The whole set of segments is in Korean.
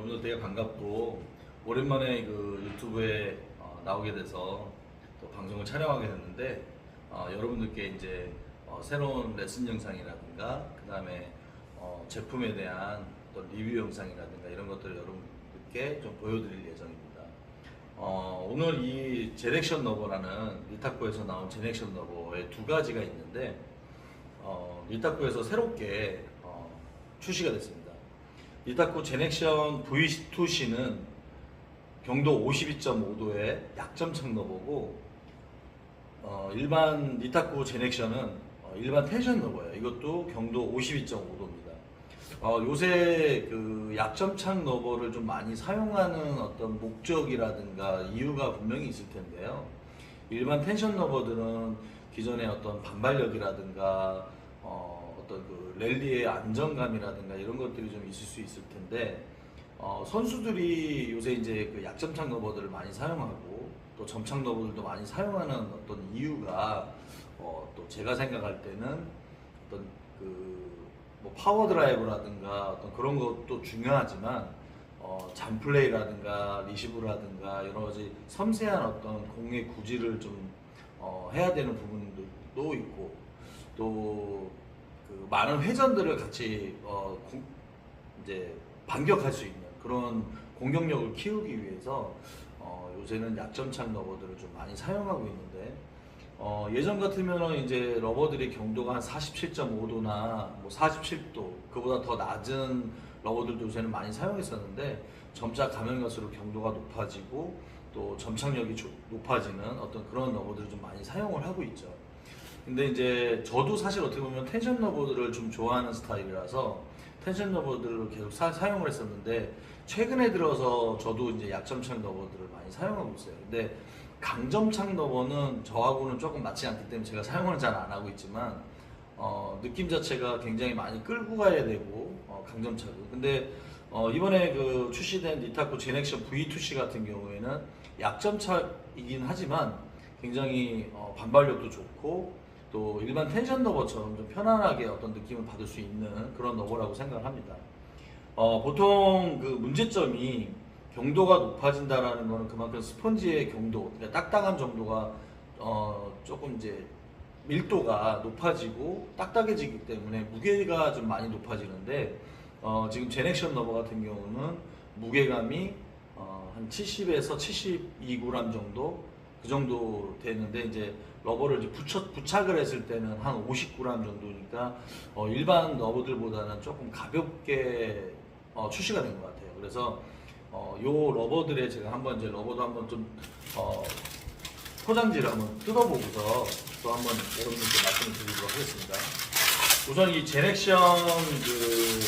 여러분들 되게 반갑고 오랜만에 그 유튜브에 나오게 돼서 또 방송을 촬영하게 됐는데 여러분들께 이제 새로운 레슨 영상이라든가 그 다음에 제품에 대한 또 리뷰 영상이라든가 이런 것들을 여러분들께 좀 보여드릴 예정입니다. 오늘 이 제넥션 러버라는 리타코에서 나온 제넥션 러버의 두 가지가 있는데 리타코에서 새롭게 출시가 됐습니다. 리타코 제넥션 V2C는 경도 52.5도의 약점착 러버고 일반 리타코 제넥션은 일반 텐션 러버예요. 이것도 경도 52.5도입니다. 요새 그 약점착 러버를 좀 많이 사용하는 어떤 목적이라든가 이유가 분명히 있을 텐데요. 일반 텐션 러버들은 기존의 어떤 반발력이라든가 어떤 그 랠리의 안정감이라든가 이런 것들이 좀 있을 수 있을 텐데 선수들이 요새 이제 그 약점착 러버들을 많이 사용하고 또 점착 러버들도 많이 사용하는 어떤 이유가 또 제가 생각할 때는 어떤 그 뭐 파워 드라이브라든가 어떤 그런 것도 중요하지만 잔플레이라든가 리시브라든가 여러 가지 섬세한 어떤 공의 구질을 좀 해야 되는 부분도 있고 또 그 많은 회전들을 같이 이제 반격할 수 있는 그런 공격력을 키우기 위해서 요새는 약점착 러버들을 좀 많이 사용하고 있는데 예전 같으면 이제 러버들이 경도가 한 47.5도나 뭐 47도 그보다 더 낮은 러버들도 요새는 많이 사용했었는데 점차 가면 갈수록 경도가 높아지고 또 점착력이 높아지는 어떤 그런 러버들을 좀 많이 사용을 하고 있죠. 근데 이제 저도 사실 어떻게 보면 텐션 러버들을 좀 좋아하는 스타일이라서 텐션 러버들을 계속 사용을 했었는데 최근에 들어서 저도 이제 약점착 러버들을 많이 사용하고 있어요. 근데 강점착 러버는 저하고는 조금 맞지 않기 때문에 제가 사용을 잘 안 하고 있지만 느낌 자체가 굉장히 많이 끌고 가야 되고 강점착은 근데 이번에 그 출시된 리타코 제넥션 V2C 같은 경우에는 약점착이긴 하지만 굉장히 반발력도 좋고 또 일반 텐션 러버처럼 좀 편안하게 어떤 느낌을 받을 수 있는 그런 러버라고 생각을 합니다. 보통 그 문제점이 경도가 높아진다라는 거는 그만큼 스펀지의 경도, 그러니까 딱딱한 정도가 조금 이제 밀도가 높아지고 딱딱해지기 때문에 무게가 좀 많이 높아지는데 지금 제넥션 러버 같은 경우는 무게감이 한 70에서 72g 정도 그 정도 되는데 이제 러버를 이제 부착을 했을 때는 한 50g 정도니까 일반 러버들보다는 조금 가볍게 출시가 된 것 같아요. 그래서 요 러버들에 제가 한번 이제 러버도 한번 좀 포장지를 한번 뜯어보고서 또 한번 여러분들께 말씀을 드리도록 하겠습니다. 우선 이 제넥션 그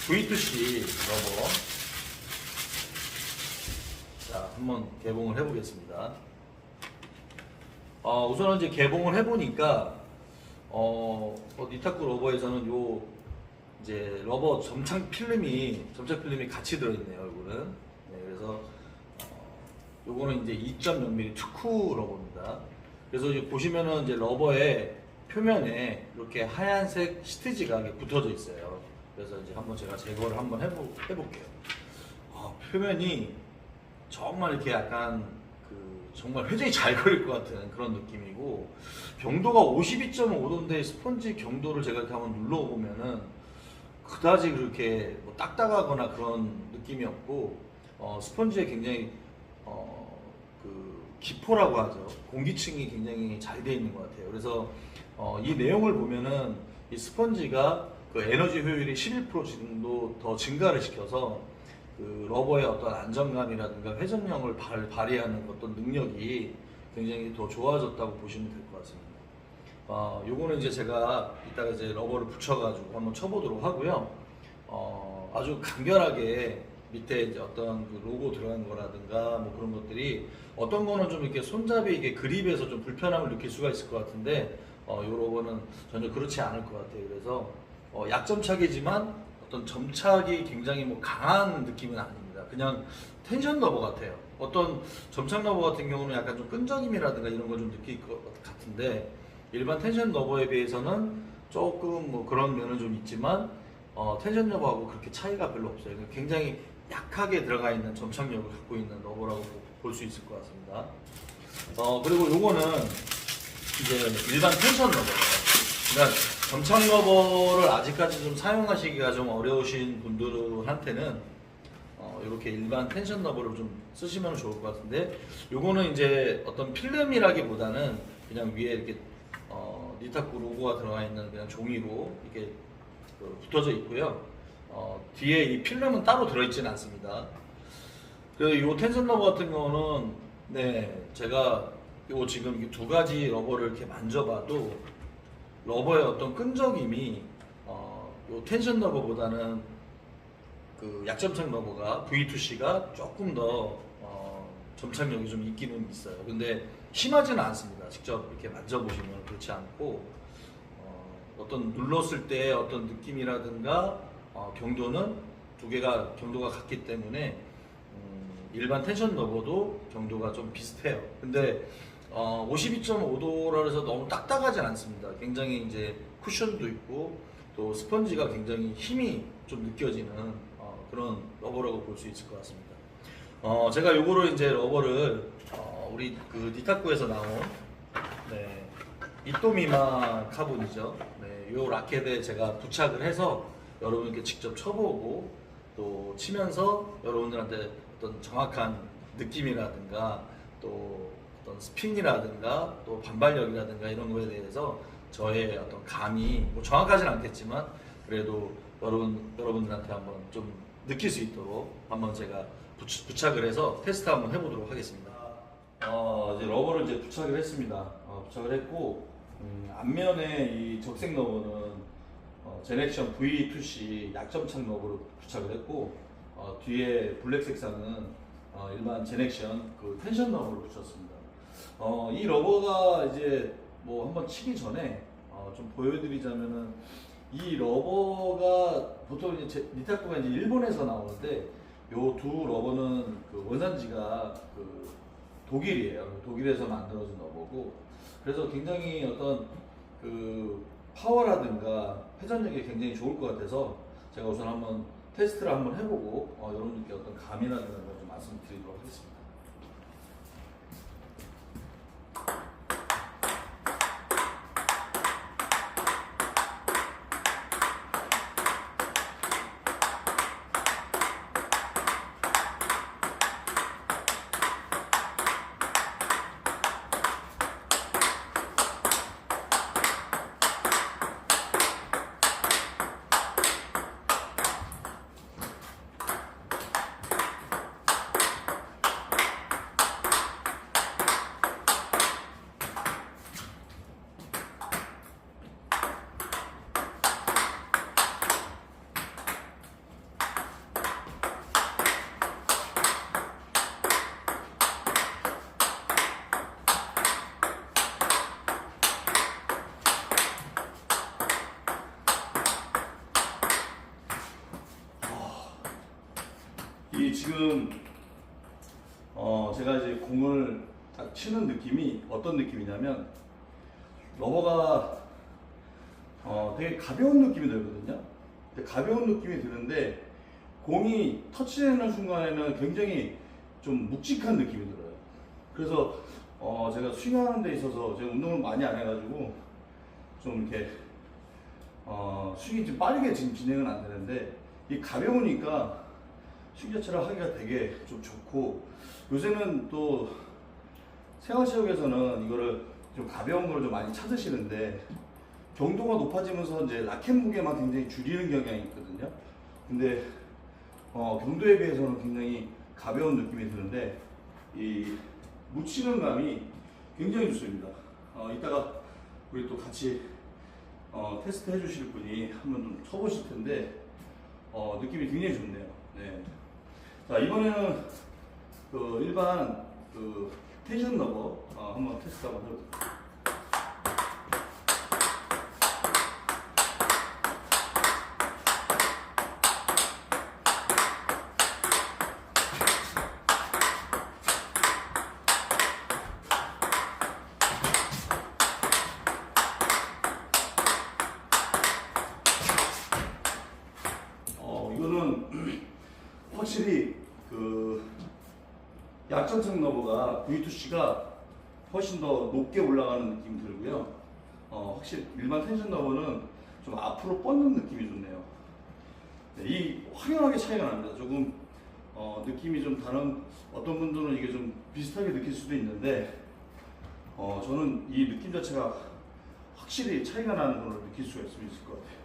V2C 러버 자 한번 개봉을 해보겠습니다. 우선은 이제 개봉을 해보니까 리타코 러버에서는 요 이제 러버 점착 필름이 같이 들어있네요. 이거는 그래서 요거는 이제 2.0mm 특후 러버입니다. 그래서 이제 보시면은 이제 러버의 표면에 이렇게 하얀색 시트지가 붙어져 있어요. 그래서 이제 한번 제가 제거를 한번 해볼게요. 표면이 정말 이렇게 약간 정말 회전이 잘 걸릴 것 같은 그런 느낌이고 경도가 52.5도인데 스펀지 경도를 제가 이렇게 한번 눌러보면은 그다지 그렇게 뭐 딱딱하거나 그런 느낌이 없고 스펀지에 굉장히 그 기포라고 하죠. 공기층이 굉장히 잘 되어 있는 것 같아요. 그래서 이 내용을 보면은 이 스펀지가 그 에너지 효율이 11% 정도 더 증가를 시켜서 그 러버의 어떤 안정감이라든가 회전력을 발휘하는 어떤 능력이 굉장히 더 좋아졌다고 보시면 될 것 같습니다. 요거는 이제 제가 이따가 이제 러버를 붙여가지고 한번 쳐보도록 하고요. 아주 간결하게 밑에 이제 어떤 그 로고 들어간 거라든가 뭐 그런 것들이 어떤 거는 좀 이렇게 손잡이 이게 그립에서 좀 불편함을 느낄 수가 있을 것 같은데 요 러버는 전혀 그렇지 않을 것 같아요. 그래서 약점착이지만 어떤 점착이 굉장히 뭐 강한 느낌은 아닙니다. 그냥 텐션 러버 같아요. 어떤 점착 러버 같은 경우는 약간 좀 끈적임이라든가 이런 걸 좀 느낄 것 같은데 일반 텐션 러버에 비해서는 조금 뭐 그런 면은 좀 있지만 텐션 러버하고 그렇게 차이가 별로 없어요. 굉장히 약하게 들어가 있는 점착력을 갖고 있는 러버라고 볼 수 있을 것 같습니다. 그리고 요거는 이제 일반 텐션 러버예요. 그러니까 점착 러버를 아직까지 좀 사용하시기가 좀 어려우신 분들한테는 이렇게 일반 텐션 러버를 좀 쓰시면 좋을 것 같은데, 요거는 이제 어떤 필름이라기보다는 그냥 위에 이렇게 니타쿠 로고가 들어가 있는 그냥 종이로 이렇게 붙어져 있고요. 뒤에 이 필름은 따로 들어있지는 않습니다. 그리고 이 텐션 러버 같은 경우는 제가 요 지금 두 가지 러버를 이렇게 만져봐도 러버의 어떤 끈적임이 요 텐션 러버보다는 그 약점착 러버가 V2C가 조금 더 점착력이 좀 있기는 있어요. 근데 심하지는 않습니다. 직접 이렇게 만져보시면 그렇지 않고 어떤 눌렀을 때 어떤 느낌이라든가 경도는 두 개가 경도가 같기 때문에 일반 텐션 러버도 경도가 좀 비슷해요. 근데 52.5도라 해서 너무 딱딱하진 않습니다. 굉장히 이제 쿠션도 있고 또 스펀지가 굉장히 힘이 좀 느껴지는 그런 러버라고 볼 수 있을 것 같습니다. 제가 요거를 이제 러버를 우리 그 니타쿠에서 나온 이토미마 카본이죠. 요 라켓에 제가 부착을 해서 여러분께 직접 쳐보고 또 치면서 여러분들한테 어떤 정확한 느낌이라든가 또 어떤 스핀이라든가 또 반발력이라든가 이런 거에 대해서 저의 어떤 감이 뭐 정확하지는 않겠지만 그래도 여러분들한테 한번 좀 느낄 수 있도록 한번 제가 부착을 해서 테스트 한번 해보도록 하겠습니다. 이제 러버를 이제 부착을 했습니다. 부착을 했고 앞면에 이 적색 러버는 제넥션 V2C 약점착 러버로 부착을 했고 뒤에 블랙 색상은 일반 제넥션 그 텐션 러버로 붙였습니다. 이 러버가 이제 뭐 한번 치기 전에 좀 보여드리자면은 이 러버가 보통 이제 니타쿠가 이제 일본에서 나오는데 요 두 러버는 그 원산지가 그 독일이에요. 독일에서 만들어진 러버고 그래서 굉장히 어떤 그 파워라든가 회전력이 굉장히 좋을 것 같아서 제가 우선 한번 테스트를 한번 해보고 여러분들께 어떤 감이라든가 좀 말씀드리도록 하겠습니다. 이 지금 제가 이제 공을 딱 치는 느낌이 어떤 느낌이냐면 러버가 되게 가벼운 느낌이 들거든요. 가벼운 느낌이 드는데 공이 터치되는 순간에는 굉장히 좀 묵직한 느낌이 들어요. 그래서 제가 스윙하는 데 있어서 제가 운동을 많이 안 해가지고 좀 이렇게 스윙이 좀 빠르게 지금 진행은 안 되는데 이 가벼우니까 스윙 자체를 하기가 되게 좀 좋고 요새는 또 생활체육에서는 이거를 좀 가벼운 걸 좀 많이 찾으시는데 경도가 높아지면서 이제 라켓 무게만 굉장히 줄이는 경향이 있거든요. 근데 경도에 비해서는 굉장히 가벼운 느낌이 드는데 이 묻히는 감이 굉장히 좋습니다. 이따가 우리 또 같이 테스트 해주실 분이 한번 좀 쳐보실 텐데 느낌이 굉장히 좋네요. 네. 자, 이번에는 그 일반 그 텐션 러버 한번 테스트 한번 해볼게요. 이거는 확실히 그 약점성 너브가 V2C가 훨씬 더 높게 올라가는 느낌이 들고요. 확실히 일반 텐션 너브는 좀 앞으로 뻗는 느낌이 좋네요. 네, 이 확연하게 차이가 납니다. 조금 느낌이 좀 다른, 어떤 분들은 이게 좀 비슷하게 느낄 수도 있는데 저는 이 느낌 자체가 확실히 차이가 나는 걸 느낄 수가 있을 것 같아요.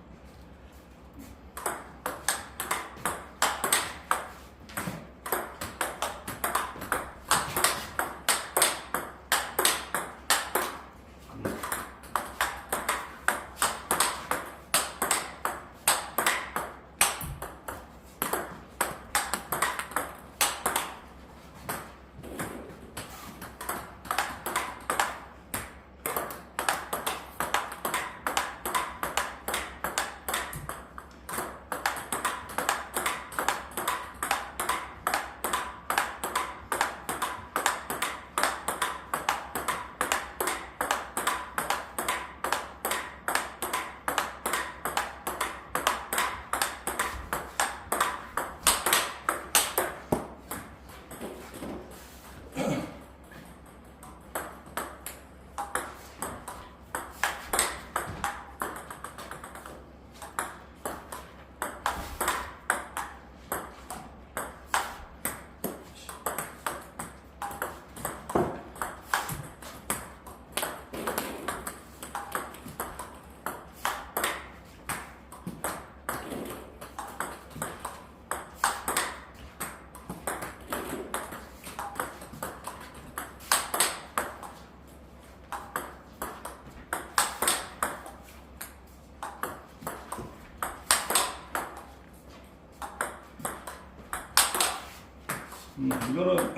이거는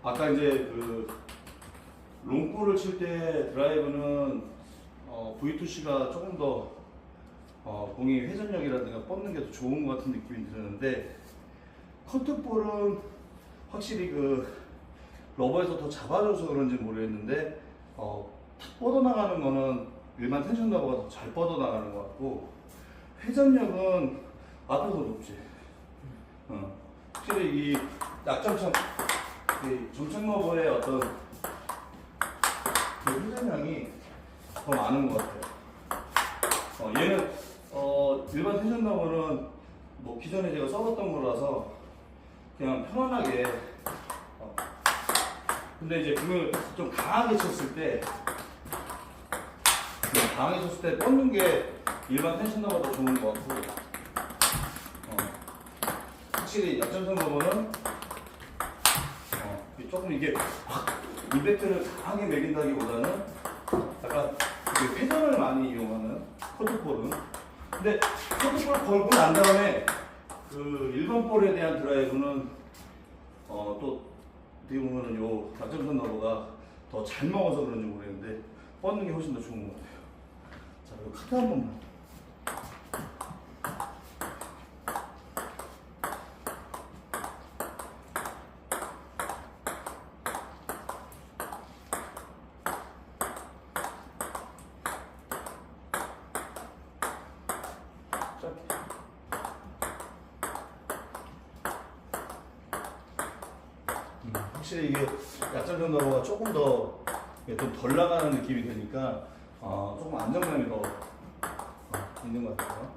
아까 이제 그 롱볼을 칠 때 드라이브는 V2C가 조금 더 공이 회전력이라든가 뻗는 게 더 좋은 것 같은 느낌이 드는데, 커트볼은 확실히 그 러버에서 더 잡아줘서 그런지 모르겠는데 탁 뻗어나가는 거는 일반 텐션 러버가 더 잘 뻗어나가는 것 같고, 회전력은 앞에서 높지. 확실히 이 약점성, 점착 러버의 어떤 그 회전량이 더 많은 것 같아요. 얘는 일반 텐션 러버는 뭐 기존에 제가 써봤던 거라서 그냥 편안하게 근데 이제 공을 좀 강하게 쳤을 때 뻗는 게 일반 텐션 러버가 더 좋은 것 같고, 확실히 약점성 러버는 조금 이게 확 임팩트를 강하게 매긴다기보다는 약간 회전을 많이 이용하는 커트볼은. 근데 커트볼 걸고 난 다음에 그 일반 볼에 대한 드라이브는 또 어떻게 보면은 요 약점선 러버가 더 잘 먹어서 그런지 모르겠는데 뻗는 게 훨씬 더 좋은 것 같아요. 자, 그리고 카트 한 번만. 확실히 이게 약점선 러버가 조금 더 좀 덜 나가는 느낌이 되니까 조금 안정감이 더 있는 것 같아요.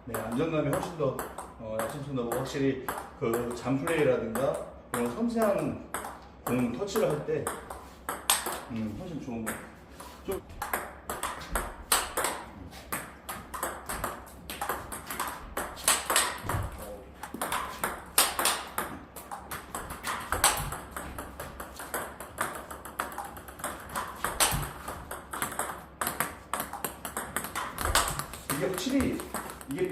네, 안정감이 훨씬 더 약점선 러버가 확실히 그 잔플레이라든가 이런 섬세한 공 터치를 할 때 훨씬 좋은 것 같아요. 좀 이게 확실히 이게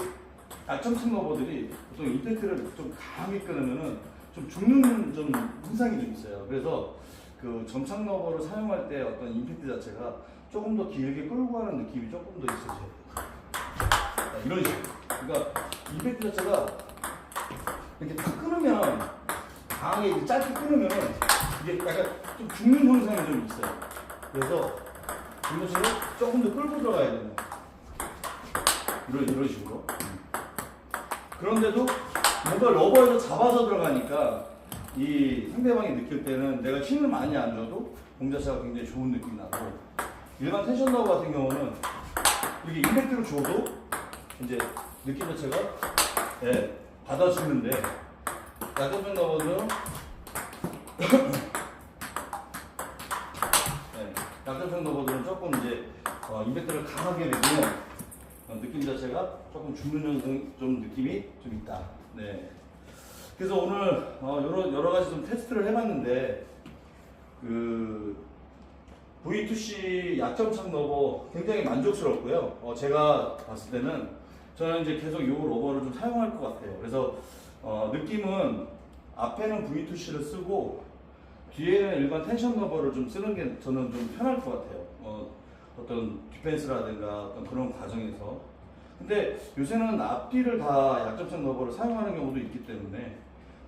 약점성 러버들이 보통 임팩트를 좀 강하게 끊으면은 좀 죽는 좀 현상이 좀 있어요. 그래서 그 점착 러버를 사용할 때 어떤 임팩트 자체가 조금 더 길게 끌고 가는 느낌이 조금 더 있어져야 돼요. 이런 식으로. 그러니까 임팩트 자체가 이렇게 탁 끊으면 강하게 짧게 끊으면 이게 약간 좀 죽는 현상이 좀 있어요. 그래서 중도체를 조금 더 끌고 들어가야 되는 이런 식으로. 그런데도 뭔가 러버에서 잡아서 들어가니까 이 상대방이 느낄 때는 내가 힘을 많이 안 줘도 공 자체가 굉장히 좋은 느낌이 나고, 일반 텐션 러버 같은 경우는 이게 임팩트를 줘도 이제 느낌 자체가 받아주는데, 약점적 러버는 약점적 러버들은 조금 이제 임팩트를 강하게 내면 느낌 자체가 조금 죽는 좀 느낌이 좀 있다. 네. 그래서 오늘 여러 가지 좀 테스트를 해봤는데, 그 V2C 약점착 러버 굉장히 만족스럽고요. 제가 봤을 때는 저는 이제 계속 이 러버를 좀 사용할 것 같아요. 그래서 느낌은 앞에는 V2C를 쓰고 뒤에는 일반 텐션 러버를 좀 쓰는 게 저는 좀 편할 것 같아요. 어떤 디펜스라든가 어떤 그런 과정에서. 근데 요새는 앞뒤를 다 약점착 러버를 사용하는 경우도 있기 때문에,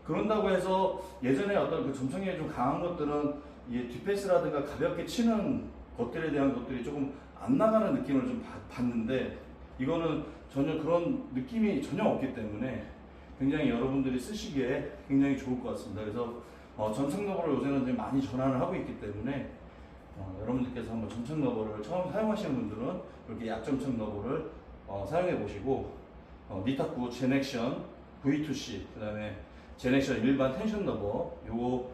그런다고 해서 예전에 어떤 그 점착력이 좀 강한 것들은 이 디펜스라든가 가볍게 치는 것들에 대한 것들이 조금 안 나가는 느낌을 좀 받는데, 이거는 전혀 그런 느낌이 전혀 없기 때문에 굉장히 여러분들이 쓰시기에 굉장히 좋을 것 같습니다. 그래서 점착 러버를 요새는 이제 많이 전환을 하고 있기 때문에 여러분들께서 한번 점착 러버를 처음 사용하시는 분들은 이렇게 약점착 러버를 사용해 보시고, 니타쿠 제넥션 V2C, 그 다음에 제넥션 일반 텐션 러버, 요거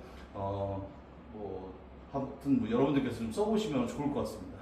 하여튼 뭐 여러분들께서 좀 써보시면 좋을 것 같습니다.